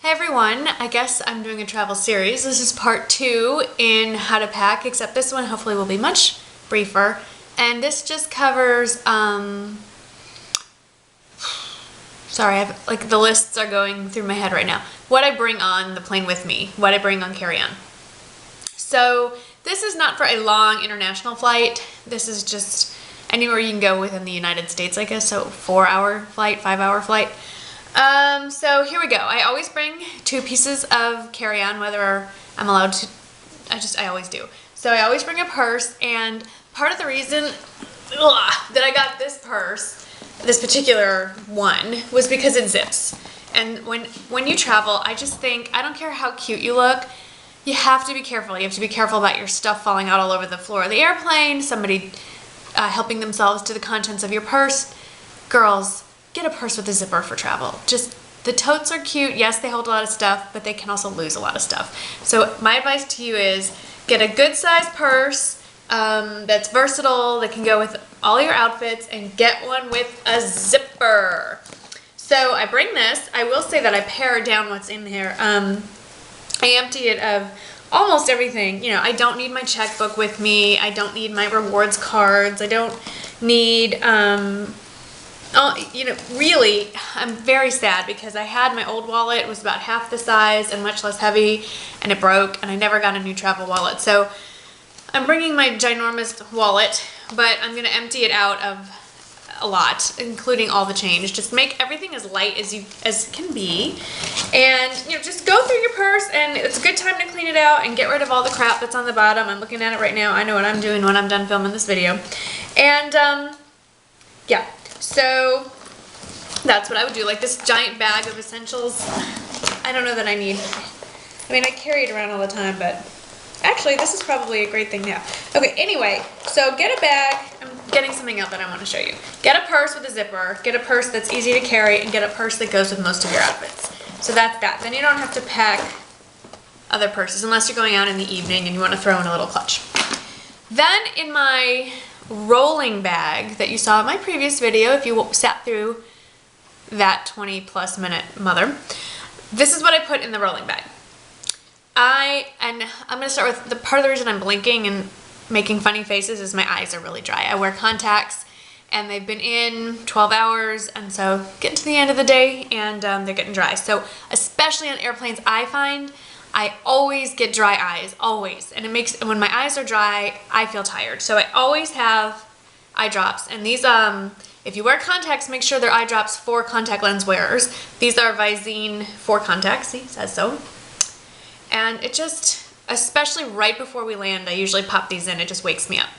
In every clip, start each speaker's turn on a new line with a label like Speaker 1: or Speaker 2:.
Speaker 1: Hi everyone, I guess I'm doing a travel series. This is part 2 in how to pack, except this one hopefully will be much briefer. And this just covers, sorry, the lists are going through my head right now. What I bring on the plane with me, what I bring on carry-on. So this is not for a long international flight. This is just anywhere you can go within the United States, I guess. So 4-hour flight, 5-hour flight. So here we go. I always bring 2 pieces of carry-on, whether I'm allowed to. I always do. So I always bring a purse, and part of the reason that I got this purse, this particular one, was because it zips. And when you travel, I just think, I don't care how cute you look, you have to be careful. You have to be careful about your stuff falling out all over the floor of the airplane, somebody helping themselves to the contents of your purse. Girls, get a purse with a zipper for travel. Just, the totes are cute. Yes, they hold a lot of stuff, but they can also lose a lot of stuff. So my advice to you is get a good size purse that's versatile, that can go with all your outfits, and get one with a zipper. So I bring this. I will say that I pare down what's in here. I empty it of almost everything. You know, I don't need my checkbook with me. I don't need my rewards cards. I don't need, you know, really, I'm very sad because I had my old wallet. It was about half the size and much less heavy, and it broke, and I never got a new travel wallet. So I'm bringing my ginormous wallet, but I'm going to empty it out of a lot, including all the change. Just make everything as light as can be, and you know, just go through your purse, and it's a good time to clean it out and get rid of all the crap that's on the bottom. I'm looking at it right now. I know what I'm doing when I'm done filming this video. And yeah, so that's what I would do. Like this giant bag of essentials, I don't know that I need. I mean, I carry it around all the time, but actually this is probably a great thing to have. Okay, anyway, so get a bag. I'm getting something out that I want to show you. Get a purse with a zipper, get a purse that's easy to carry, and get a purse that goes with most of your outfits. So that's that. Then you don't have to pack other purses unless you're going out in the evening and you want to throw in a little clutch. Then in my rolling bag that you saw in my previous video, if you sat through that 20+ minute mother, this is what I put in the rolling bag. And I'm going to start with the part of the reason I'm blinking and making funny faces is my eyes are really dry. I wear contacts and they've been in 12 hours, and so getting to the end of the day and they're getting dry. So especially on airplanes, I find I always get dry eyes, always. And it makes, when my eyes are dry, I feel tired. So I always have eye drops. And these, if you wear contacts, make sure they're eye drops for contact lens wearers. These are Visine 4 contacts, see, it says so. And it just, especially right before we land, I usually pop these in. It just wakes me up.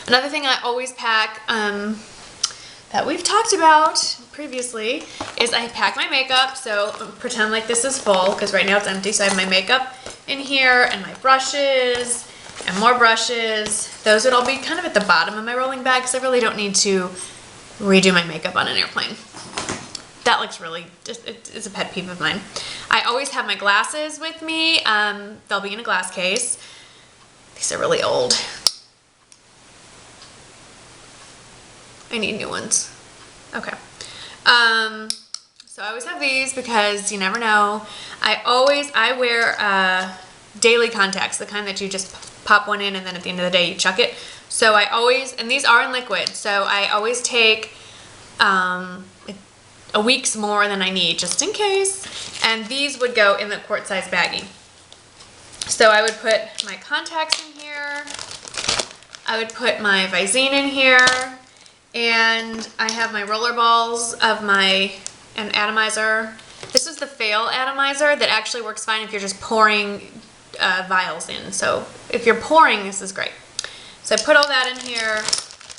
Speaker 1: Another thing I always pack that we've talked about previously is I pack my makeup. So pretend like this is full because right now it's empty. So I have my makeup in here and my brushes and more brushes. Those would all be kind of at the bottom of my rolling bag because I really don't need to redo my makeup on an airplane. That looks really, it's a pet peeve of mine. I always have my glasses with me. They'll be in a glass case. These are really old. I need new ones. Okay. So I always have these because you never know. I wear daily contacts, the kind that you just pop one in and then at the end of the day you chuck it. So I always, and these are in liquid, so I always take a week's more than I need just in case, and these would go in the quart size baggie. So I would put my contacts in here, I would put my Visine in here, and I have my roller balls of an atomizer. This is the Fail atomizer that actually works fine if you're just pouring vials in. So if you're pouring, this is great. So I put all that in here,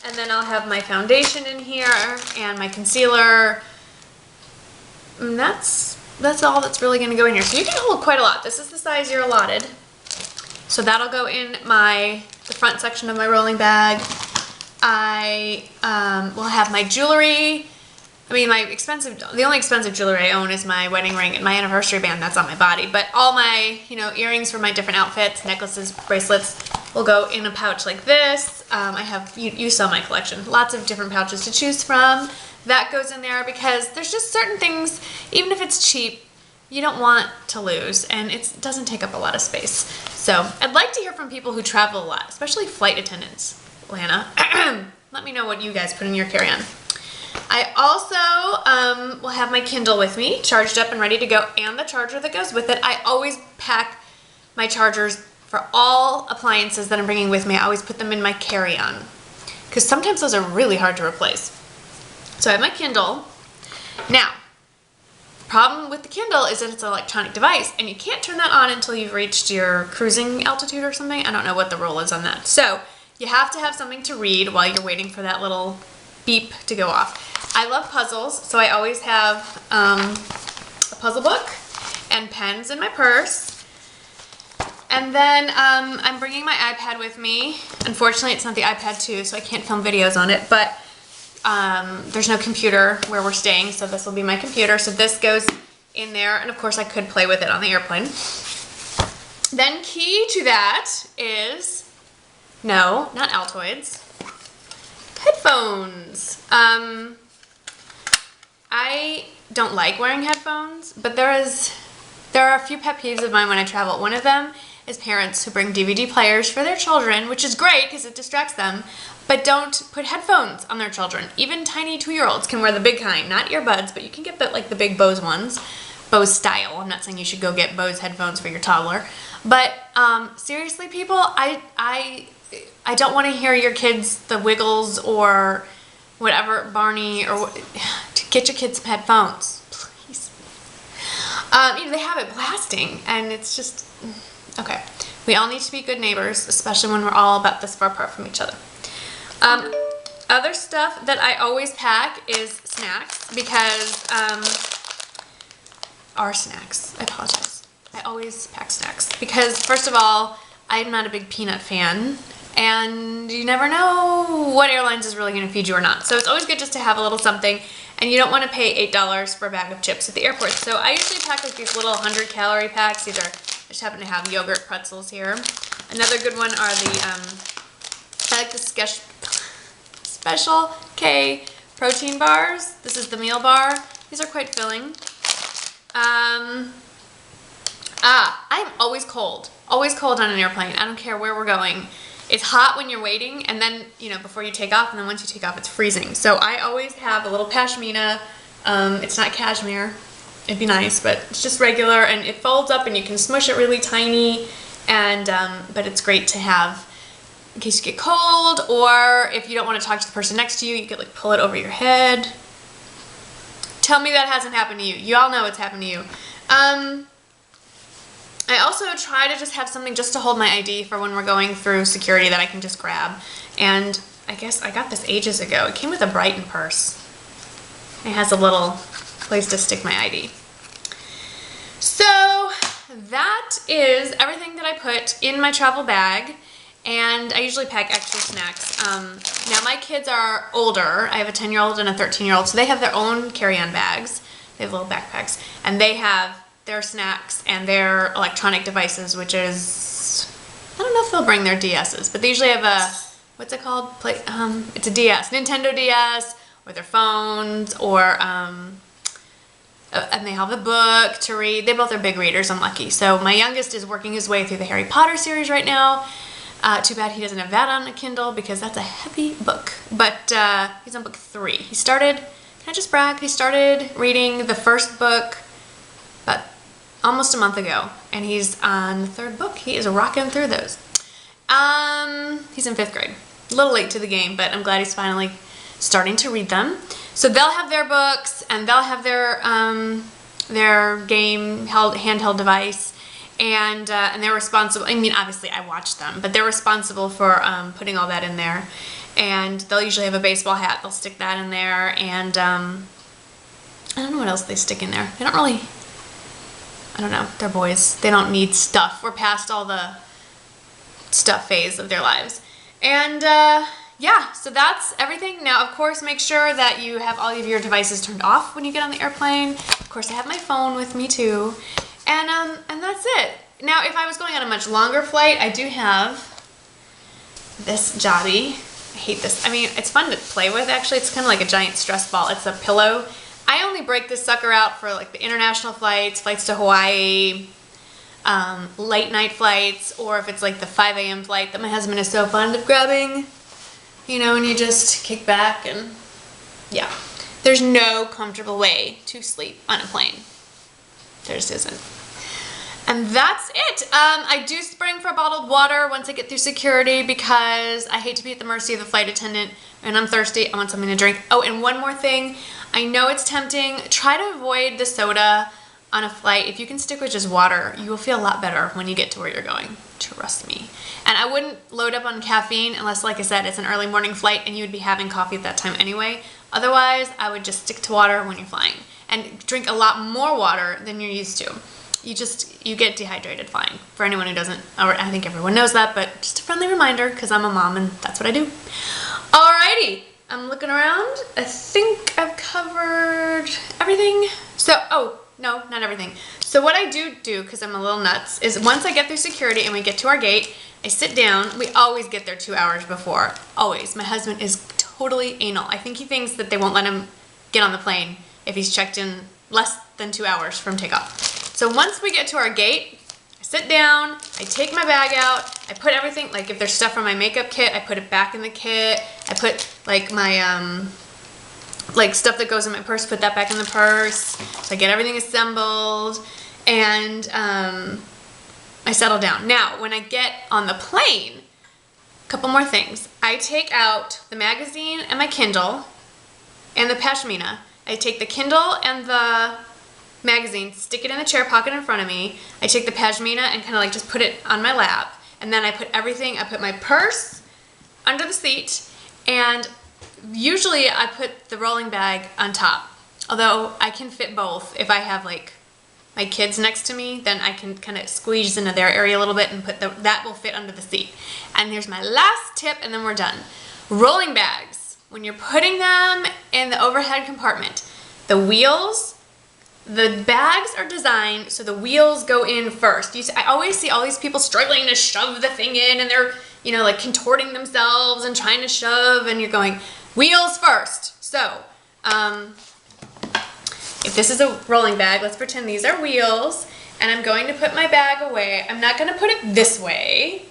Speaker 1: and then I'll have my foundation in here and my concealer. And that's all that's really going to go in here. So you can hold quite a lot. This is the size you're allotted. So that'll go in the front section of my rolling bag. I will have my jewelry. I mean, the only expensive jewelry I own is my wedding ring and my anniversary band. That's on my body. But all my, you know, earrings for my different outfits, necklaces, bracelets will go in a pouch like this. I have, you saw my collection, lots of different pouches to choose from. That goes in there because there's just certain things, even if it's cheap, you don't want to lose, and it doesn't take up a lot of space. So I'd like to hear from people who travel a lot, especially flight attendants. Lana, let me know what you guys put in your carry-on. I also will have my Kindle with me, charged up and ready to go, and the charger that goes with it. I always pack my chargers for all appliances that I'm bringing with me. I always put them in my carry-on, because sometimes those are really hard to replace. So I have my Kindle. Now, problem with the Kindle is that it's an electronic device, and you can't turn that on until you've reached your cruising altitude or something. I don't know what the rule is on that. So you have to have something to read while you're waiting for that little beep to go off. I love puzzles, so I always have a puzzle book and pens in my purse. And then I'm bringing my iPad with me. Unfortunately, it's not the iPad 2, so I can't film videos on it, but there's no computer where we're staying, so this will be my computer. So this goes in there, and of course I could play with it on the airplane. Then key to that is, no, not Altoids, headphones. I don't like wearing headphones, but there are a few pet peeves of mine when I travel. One of them is parents who bring DVD players for their children, which is great because it distracts them, but don't put headphones on their children. Even tiny 2-year-olds can wear the big kind, not earbuds, but you can get the big Bose ones, Bose style. I'm not saying you should go get Bose headphones for your toddler, but seriously, people, I don't want to hear your kids the Wiggles or whatever, Barney, or to get your kids some headphones, please. They have it blasting, and it's just, okay. We all need to be good neighbors, especially when we're all about this far apart from each other. Other stuff that I always pack is snacks, because, our snacks, I apologize. I always pack snacks, because first of all, I'm not a big peanut fan, and you never know what airlines is really going to feed you or not. So it's always good just to have a little something, and you don't want to pay $8 for a bag of chips at the airport. So I usually pack like these little 100-calorie packs. These are, I just happen to have yogurt pretzels here. Another good one are the, I like the Special K protein bars. This is the meal bar. These are quite filling. I'm always cold on an airplane. I don't care where we're going. It's hot when you're waiting, and then, before you take off, and then once you take off, it's freezing. So I always have a little pashmina. It's not cashmere. It'd be nice, but it's just regular, and it folds up, and you can smush it really tiny, and but it's great to have in case you get cold, or if you don't want to talk to the person next to you, you could like pull it over your head. Tell me that hasn't happened to you. You all know it's happened to you. I also try to just have something just to hold my ID for when we're going through security that I can just grab. And I guess I got this ages ago. It came with a Brighton purse. It has a little place to stick my ID. So that is everything that I put in my travel bag. And I usually pack extra snacks. Now my kids are older. I have a 10-year-old and a 13-year-old, so they have their own carry-on bags. They have little backpacks. And they have their snacks and their electronic devices, which is, I don't know if they'll bring their DSs, but they usually have a, what's it called? It's a DS, Nintendo DS, or their phones, or, and they have a book to read. They both are big readers, I'm lucky. So my youngest is working his way through the Harry Potter series right now. Too bad he doesn't have that on a Kindle, because that's a heavy book. But he's on book 3. He started, can I just brag? He started reading the first book about almost a month ago, and he's on the 3rd book. He is rocking through those. He's in 5th grade. A little late to the game, but I'm glad he's finally starting to read them. So they'll have their books, and they'll have their game handheld device, and they're responsible. I mean, obviously I watch them, but they're responsible for putting all that in there. And they'll usually have a baseball hat. They'll stick that in there, and I don't know what else they stick in there. They don't really, I don't know, they're boys. They don't need stuff. We're past all the stuff phase of their lives. And yeah, so that's everything. Now, of course, make sure that you have all of your devices turned off when you get on the airplane. Of course, I have my phone with me too. And that's it. Now, if I was going on a much longer flight, I do have this jobby. I hate this. I mean, it's fun to play with, actually. It's kind of like a giant stress ball. It's a pillow I only break this sucker out for like the international flights, flights to Hawaii, late night flights, or if it's like the 5 a.m. flight that my husband is so fond of grabbing, you know, and you just kick back and yeah. There's no comfortable way to sleep on a plane. There just isn't. And that's it. I do spring for bottled water once I get through security because I hate to be at the mercy of the flight attendant and I'm thirsty. I want something to drink. Oh, and one more thing. I know it's tempting. Try to avoid the soda on a flight. If you can stick with just water, you will feel a lot better when you get to where you're going. Trust me. And I wouldn't load up on caffeine unless, like I said, it's an early morning flight and you would be having coffee at that time anyway. Otherwise, I would just stick to water when you're flying and drink a lot more water than you're used to. You get dehydrated flying. For anyone who doesn't, or I think everyone knows that, but just a friendly reminder because I'm a mom and that's what I do. Alrighty, I'm looking around. I think I've covered everything. So, oh, no, not everything. So what I do, because I'm a little nuts, is once I get through security and we get to our gate, I sit down. We always get there 2 hours before. Always. My husband is totally anal. I think he thinks that they won't let him get on the plane if he's checked in less than 2 hours from takeoff. So once we get to our gate, I sit down, I take my bag out, I put everything, like if there's stuff from my makeup kit, I put it back in the kit. I put like my, like stuff that goes in my purse, put that back in the purse. So I get everything assembled and I settle down. Now, when I get on the plane, a couple more things. I take out the magazine and my Kindle and the pashmina. I take the Kindle and the magazine, stick it in the chair pocket in front of me. I take the pashmina and kind of like just put it on my lap. And then I put everything, I put my purse under the seat and usually I put the rolling bag on top. Although I can fit both. If I have like my kids next to me, then I can kind of squeeze into their area a little bit and put that will fit under the seat. And here's my last tip and then we're done. Rolling bags, when you're putting them in the overhead compartment, the wheels, the bags are designed so the wheels go in first. I always see all these people struggling to shove the thing in and they're, you know, like contorting themselves and trying to shove and you're going, wheels first. So, if this is a rolling bag, let's pretend these are wheels and I'm going to put my bag away. I'm not going to put it this way.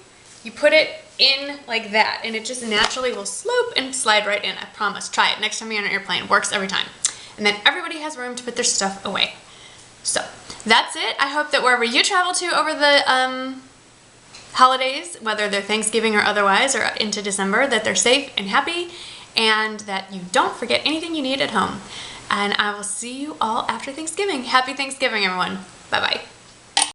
Speaker 1: You put it in like that and it just naturally will slope and slide right in. I promise. Try it next time you're on an airplane. It works every time. And then everybody has room to put their stuff away. So that's it. I hope that wherever you travel to over the holidays, whether they're Thanksgiving or otherwise, or into December, that they're safe and happy and that you don't forget anything you need at home. And I will see you all after Thanksgiving. Happy Thanksgiving, everyone. Bye-bye.